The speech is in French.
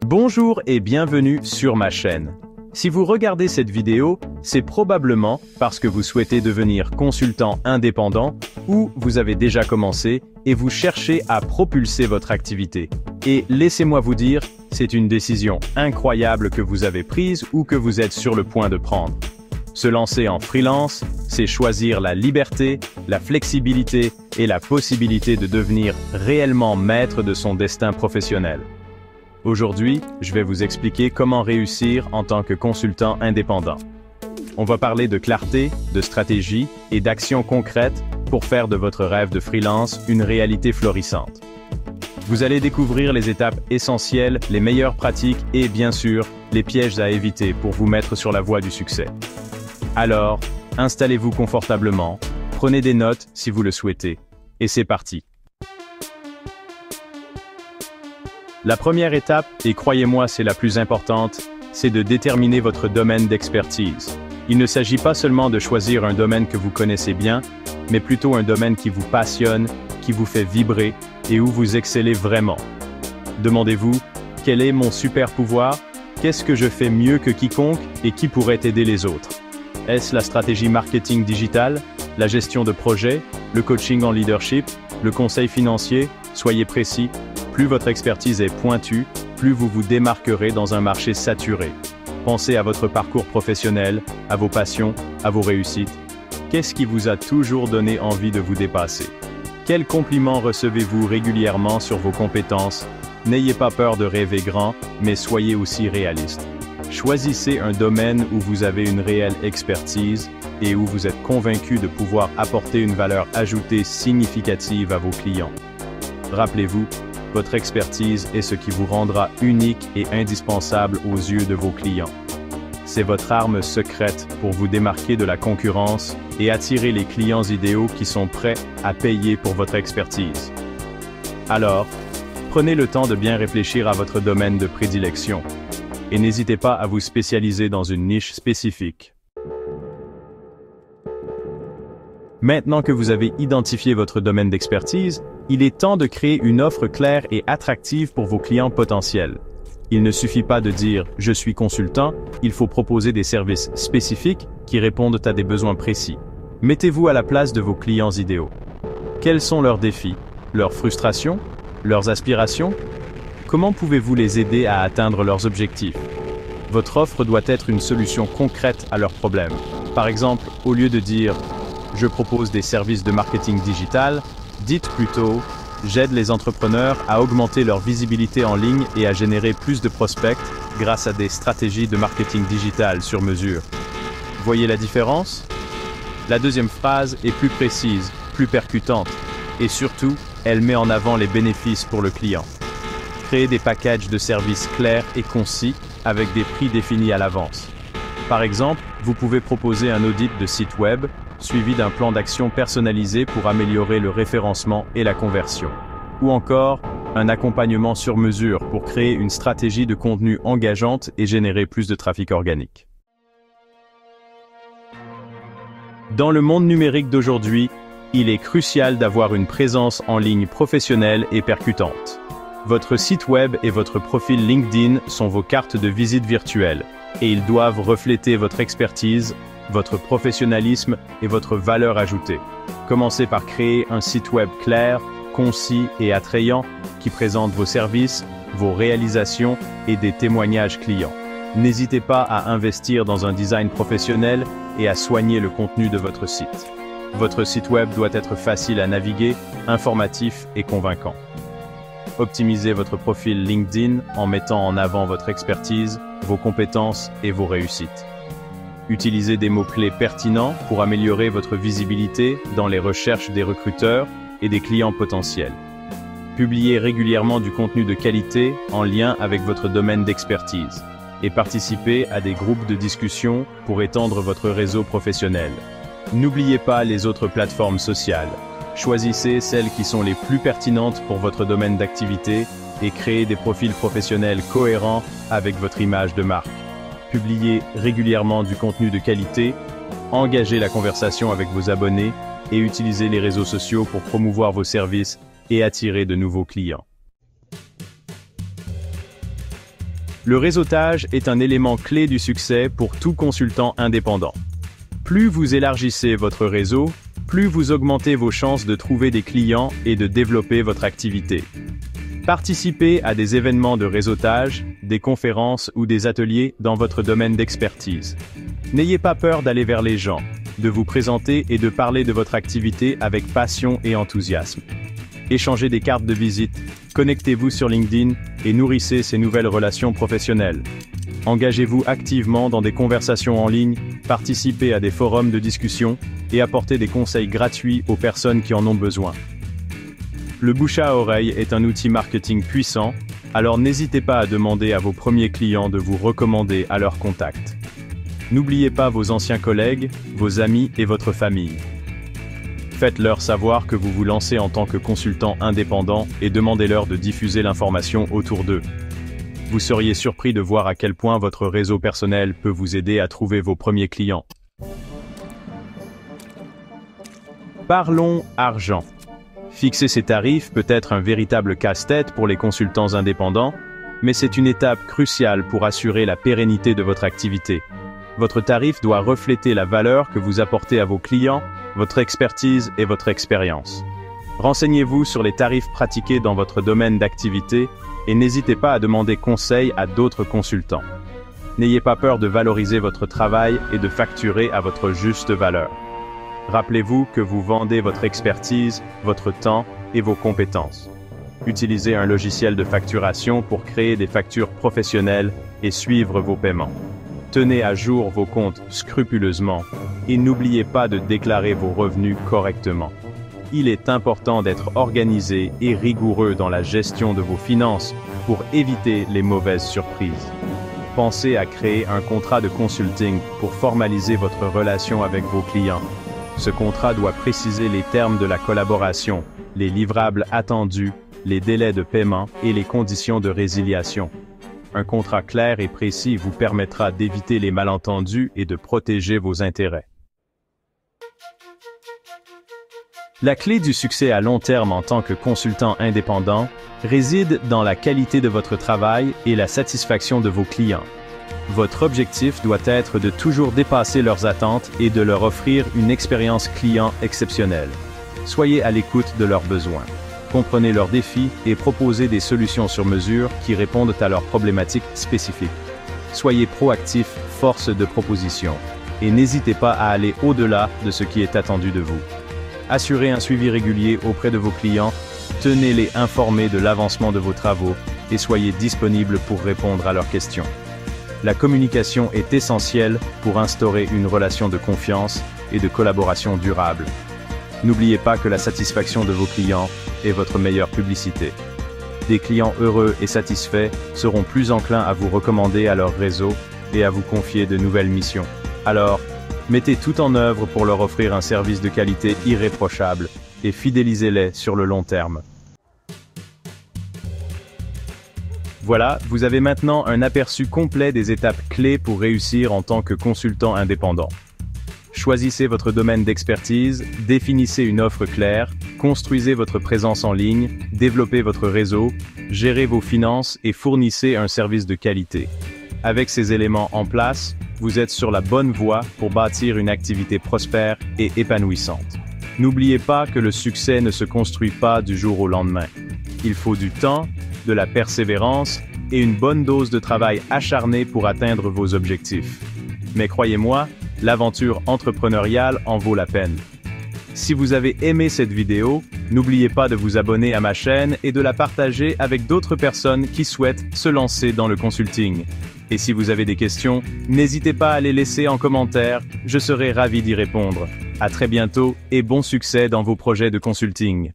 Bonjour et bienvenue sur ma chaîne. Si vous regardez cette vidéo, c'est probablement parce que vous souhaitez devenir consultant indépendant ou vous avez déjà commencé et vous cherchez à propulser votre activité. Et laissez-moi vous dire, c'est une décision incroyable que vous avez prise ou que vous êtes sur le point de prendre. Se lancer en freelance, c'est choisir la liberté, la flexibilité et la possibilité de devenir réellement maître de son destin professionnel. Aujourd'hui, je vais vous expliquer comment réussir en tant que consultant indépendant. On va parler de clarté, de stratégie et d'actions concrètes pour faire de votre rêve de freelance une réalité florissante. Vous allez découvrir les étapes essentielles, les meilleures pratiques et, bien sûr, les pièges à éviter pour vous mettre sur la voie du succès. Alors, installez-vous confortablement, prenez des notes si vous le souhaitez, et c'est parti. La première étape, et croyez-moi c'est la plus importante, c'est de déterminer votre domaine d'expertise. Il ne s'agit pas seulement de choisir un domaine que vous connaissez bien, mais plutôt un domaine qui vous passionne, qui vous fait vibrer et où vous excellez vraiment. Demandez-vous, quel est mon super pouvoir? Qu'est-ce que je fais mieux que quiconque et qui pourrait aider les autres? Est-ce la stratégie marketing digital, la gestion de projet, le coaching en leadership, le conseil financier? Soyez précis. Plus votre expertise est pointue, plus vous vous démarquerez dans un marché saturé. Pensez à votre parcours professionnel, à vos passions, à vos réussites. Qu'est-ce qui vous a toujours donné envie de vous dépasser? Quels compliments recevez-vous régulièrement sur vos compétences? N'ayez pas peur de rêver grand, mais soyez aussi réaliste. Choisissez un domaine où vous avez une réelle expertise et où vous êtes convaincu de pouvoir apporter une valeur ajoutée significative à vos clients. Rappelez-vous, votre expertise est ce qui vous rendra unique et indispensable aux yeux de vos clients. C'est votre arme secrète pour vous démarquer de la concurrence et attirer les clients idéaux qui sont prêts à payer pour votre expertise. Alors, prenez le temps de bien réfléchir à votre domaine de prédilection et n'hésitez pas à vous spécialiser dans une niche spécifique. Maintenant que vous avez identifié votre domaine d'expertise, il est temps de créer une offre claire et attractive pour vos clients potentiels. Il ne suffit pas de dire « je suis consultant », il faut proposer des services spécifiques qui répondent à des besoins précis. Mettez-vous à la place de vos clients idéaux. Quels sont leurs défis, leurs frustrations, leurs aspirations? Comment pouvez-vous les aider à atteindre leurs objectifs? Votre offre doit être une solution concrète à leurs problèmes. Par exemple, au lieu de dire « je propose des services de marketing digital », dites plutôt « j'aide les entrepreneurs à augmenter leur visibilité en ligne et à générer plus de prospects grâce à des stratégies de marketing digital sur mesure ». Voyez la différence? La deuxième phrase est plus précise, plus percutante, et surtout, elle met en avant les bénéfices pour le client. Créez des packages de services clairs et concis avec des prix définis à l'avance. Par exemple, vous pouvez proposer un audit de site web, suivi d'un plan d'action personnalisé pour améliorer le référencement et la conversion. Ou encore, un accompagnement sur mesure pour créer une stratégie de contenu engageante et générer plus de trafic organique. Dans le monde numérique d'aujourd'hui, il est crucial d'avoir une présence en ligne professionnelle et percutante. Votre site web et votre profil LinkedIn sont vos cartes de visite virtuelles, et ils doivent refléter votre expertise, votre professionnalisme et votre valeur ajoutée. Commencez par créer un site web clair, concis et attrayant qui présente vos services, vos réalisations et des témoignages clients. N'hésitez pas à investir dans un design professionnel et à soigner le contenu de votre site. Votre site web doit être facile à naviguer, informatif et convaincant. Optimisez votre profil LinkedIn en mettant en avant votre expertise, vos compétences et vos réussites. Utilisez des mots-clés pertinents pour améliorer votre visibilité dans les recherches des recruteurs et des clients potentiels. Publiez régulièrement du contenu de qualité en lien avec votre domaine d'expertise et participez à des groupes de discussion pour étendre votre réseau professionnel. N'oubliez pas les autres plateformes sociales. Choisissez celles qui sont les plus pertinentes pour votre domaine d'activité et créez des profils professionnels cohérents avec votre image de marque. Publiez régulièrement du contenu de qualité, engagez la conversation avec vos abonnés et utilisez les réseaux sociaux pour promouvoir vos services et attirer de nouveaux clients. Le réseautage est un élément clé du succès pour tout consultant indépendant. Plus vous élargissez votre réseau, plus vous augmentez vos chances de trouver des clients et de développer votre activité. Participez à des événements de réseautage, des conférences ou des ateliers dans votre domaine d'expertise. N'ayez pas peur d'aller vers les gens, de vous présenter et de parler de votre activité avec passion et enthousiasme. Échangez des cartes de visite, connectez-vous sur LinkedIn et nourrissez ces nouvelles relations professionnelles. Engagez-vous activement dans des conversations en ligne, participez à des forums de discussion et apportez des conseils gratuits aux personnes qui en ont besoin. Le bouche à oreille est un outil marketing puissant, alors n'hésitez pas à demander à vos premiers clients de vous recommander à leurs contacts. N'oubliez pas vos anciens collègues, vos amis et votre famille. Faites-leur savoir que vous vous lancez en tant que consultant indépendant et demandez-leur de diffuser l'information autour d'eux. Vous seriez surpris de voir à quel point votre réseau personnel peut vous aider à trouver vos premiers clients. Parlons argent. Fixer ses tarifs peut être un véritable casse-tête pour les consultants indépendants, mais c'est une étape cruciale pour assurer la pérennité de votre activité. Votre tarif doit refléter la valeur que vous apportez à vos clients, votre expertise et votre expérience. Renseignez-vous sur les tarifs pratiqués dans votre domaine d'activité et n'hésitez pas à demander conseil à d'autres consultants. N'ayez pas peur de valoriser votre travail et de facturer à votre juste valeur. Rappelez-vous que vous vendez votre expertise, votre temps et vos compétences. Utilisez un logiciel de facturation pour créer des factures professionnelles et suivre vos paiements. Tenez à jour vos comptes scrupuleusement et n'oubliez pas de déclarer vos revenus correctement. Il est important d'être organisé et rigoureux dans la gestion de vos finances pour éviter les mauvaises surprises. Pensez à créer un contrat de consulting pour formaliser votre relation avec vos clients. Ce contrat doit préciser les termes de la collaboration, les livrables attendus, les délais de paiement et les conditions de résiliation. Un contrat clair et précis vous permettra d'éviter les malentendus et de protéger vos intérêts. La clé du succès à long terme en tant que consultant indépendant réside dans la qualité de votre travail et la satisfaction de vos clients. Votre objectif doit être de toujours dépasser leurs attentes et de leur offrir une expérience client exceptionnelle. Soyez à l'écoute de leurs besoins. Comprenez leurs défis et proposez des solutions sur mesure qui répondent à leurs problématiques spécifiques. Soyez proactif, force de proposition, et n'hésitez pas à aller au-delà de ce qui est attendu de vous. Assurez un suivi régulier auprès de vos clients, tenez-les informés de l'avancement de vos travaux et soyez disponible pour répondre à leurs questions. La communication est essentielle pour instaurer une relation de confiance et de collaboration durable. N'oubliez pas que la satisfaction de vos clients est votre meilleure publicité. Des clients heureux et satisfaits seront plus enclins à vous recommander à leur réseau et à vous confier de nouvelles missions. Alors, mettez tout en œuvre pour leur offrir un service de qualité irréprochable et fidélisez-les sur le long terme. Voilà, vous avez maintenant un aperçu complet des étapes clés pour réussir en tant que consultant indépendant. Choisissez votre domaine d'expertise, définissez une offre claire, construisez votre présence en ligne, développez votre réseau, gérez vos finances et fournissez un service de qualité. Avec ces éléments en place, vous êtes sur la bonne voie pour bâtir une activité prospère et épanouissante. N'oubliez pas que le succès ne se construit pas du jour au lendemain. Il faut du temps, de la persévérance et une bonne dose de travail acharné pour atteindre vos objectifs. Mais croyez-moi, l'aventure entrepreneuriale en vaut la peine. Si vous avez aimé cette vidéo, n'oubliez pas de vous abonner à ma chaîne et de la partager avec d'autres personnes qui souhaitent se lancer dans le consulting. Et si vous avez des questions, n'hésitez pas à les laisser en commentaire, je serai ravi d'y répondre. À très bientôt et bon succès dans vos projets de consulting.